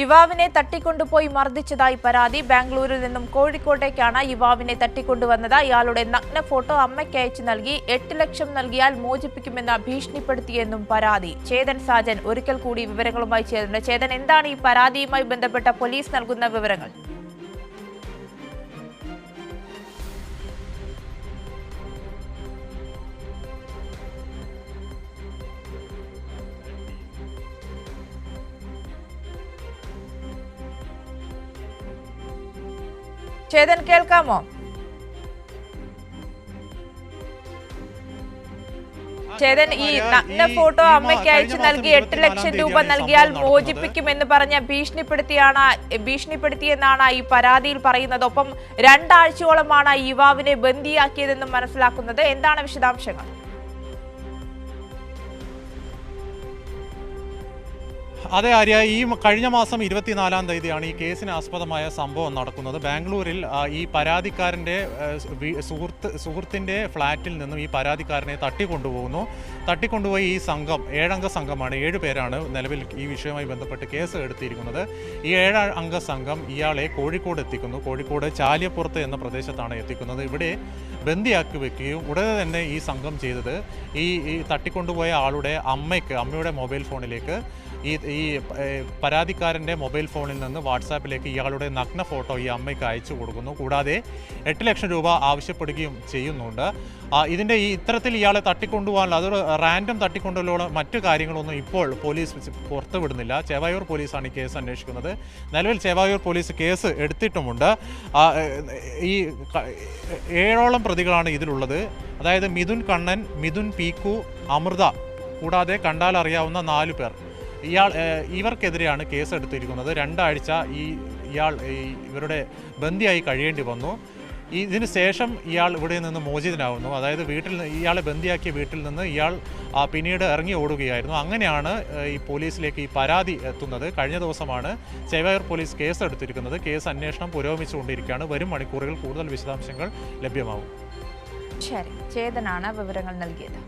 യുവാവിനെ തട്ടിക്കൊണ്ടുപോയി മർദ്ദിച്ചതായി പരാതി. ബാംഗ്ലൂരിൽ നിന്നും കോഴിക്കോട്ടേക്കാണ് യുവാവിനെ തട്ടിക്കൊണ്ടുവന്നത്. ഇയാളുടെ നഗ്ന ഫോട്ടോ അമ്മയ്ക്ക് അയച്ചു നൽകി 8 ലക്ഷം നൽകിയാൽ മോചിപ്പിക്കുമെന്ന് ഭീഷണിപ്പെടുത്തിയെന്നും പരാതി. ചേതൻ സാജൻ ഒരിക്കൽ കൂടി വിവരങ്ങളുമായി ചേരുന്നുണ്ട്. ചേതൻ, എന്താണ് ഈ പരാതിയുമായി ബന്ധപ്പെട്ട പോലീസ് നൽകുന്ന വിവരങ്ങൾ? ചേതൻ, കേൾക്കാമോ? ചേതൻ, ഈ നഗ്ന ഫോട്ടോ അമ്മയ്ക്ക് അയച്ചു നൽകി 8 ലക്ഷം രൂപ നൽകിയാൽ മോചിപ്പിക്കുമെന്ന് പറഞ്ഞ് ഭീഷണിപ്പെടുത്തിയെന്നാണ് ഈ പരാതിയിൽ പറയുന്നത്. ഒപ്പം 2 ആഴ്ചയോളമാണ് യുവാവിനെ ബന്ദിയാക്കിയതെന്നും മനസ്സിലാക്കുന്നത്. എന്താണ് വിശദാംശങ്ങൾ? അതെ ആര്യ, ഈ കഴിഞ്ഞ മാസം 24-ാം തീയതിയാണ് ഈ കേസിന് ആസ്പദമായ സംഭവം നടക്കുന്നത്. ബാംഗ്ലൂരിൽ ഈ പരാതിക്കാരൻ്റെ സുഹൃത്തിൻ്റെ ഫ്ലാറ്റിൽ നിന്നും ഈ പരാതിക്കാരനെ തട്ടിക്കൊണ്ടുപോയി ഈ സംഘം 7 അംഗ സംഘമാണ്, 7 പേരാണ് നിലവിൽ ഈ വിഷയവുമായി ബന്ധപ്പെട്ട് കേസ് എടുത്തിരിക്കുന്നത്. ഈ 7 അംഗ സംഘം ഇയാളെ കോഴിക്കോട് എത്തിക്കുന്നു. കോഴിക്കോട് ചാലിയപ്പുറത്ത് എന്ന പ്രദേശത്താണ് എത്തിക്കുന്നത്. ഇവിടെ ബന്ദിയാക്കി വെക്കുകയും ഉടനെ തന്നെ ഈ സംഘം ചെയ്തത് ഈ തട്ടിക്കൊണ്ടുപോയ ആളുടെ അമ്മയുടെ മൊബൈൽ ഫോണിലേക്ക് ഈ പരാതിക്കാരൻ്റെ മൊബൈൽ ഫോണിൽ നിന്ന് വാട്സാപ്പിലേക്ക് ഇയാളുടെ നഗ്ന ഫോട്ടോ ഈ അമ്മയ്ക്ക് അയച്ചു കൊടുക്കുന്നു. കൂടാതെ 8 ലക്ഷം രൂപ ആവശ്യപ്പെടുകയും ചെയ്യുന്നുണ്ട്. ഇതിൻ്റെ ഇത്തരത്തിൽ ഇയാളെ തട്ടിക്കൊണ്ടുപോകാനുള്ള അതൊരു റാൻഡം തട്ടിക്കൊണ്ടുപോലുള്ള മറ്റു കാര്യങ്ങളൊന്നും ഇപ്പോൾ പോലീസ് പുറത്തുവിടുന്നില്ല. ചേവായൂർ പോലീസാണ് ഈ കേസ് അന്വേഷിക്കുന്നത്. നിലവിൽ ചേവായൂർ പോലീസ് കേസ് എടുത്തിട്ടുമുണ്ട്. ഈ 7ഓളം പ്രതികളാണ് ഇതിലുള്ളത്. അതായത് മിഥുൻ കണ്ണൻ, മിഥുൻ പീക്കു, അമൃത, കൂടാതെ കണ്ടാൽ അറിയാവുന്ന 4 പേർ. ഇവർക്കെതിരെയാണ് കേസ് എടുത്തിരിക്കുന്നത്. 2 ആഴ്ച ഇവരുടെ ബന്ദിയായി കഴിയേണ്ടി വന്നു. ഇതിന് ശേഷം ഇയാൾ ഇവിടെ നിന്ന് മോചിതനാവുന്നു. അതായത് ഇയാളെ ബന്ദിയാക്കിയ വീട്ടിൽ നിന്ന് ഇയാൾ പിന്നീട് ഇറങ്ങി ഓടുകയായിരുന്നു. അങ്ങനെയാണ് ഈ പോലീസിലേക്ക് ഈ പരാതി എത്തുന്നത്. കഴിഞ്ഞ ദിവസമാണ് ചേവായൂർ പോലീസ് കേസ് എടുത്തിരിക്കുന്നത്. കേസ് അന്വേഷണം പുരോഗമിച്ചുകൊണ്ടിരിക്കുകയാണ്. വരും മണിക്കൂറുകൾ കൂടുതൽ വിശദാംശങ്ങൾ ലഭ്യമാവും. ശരി, ചേതനാണ് വിവരങ്ങൾ നൽകിയത്.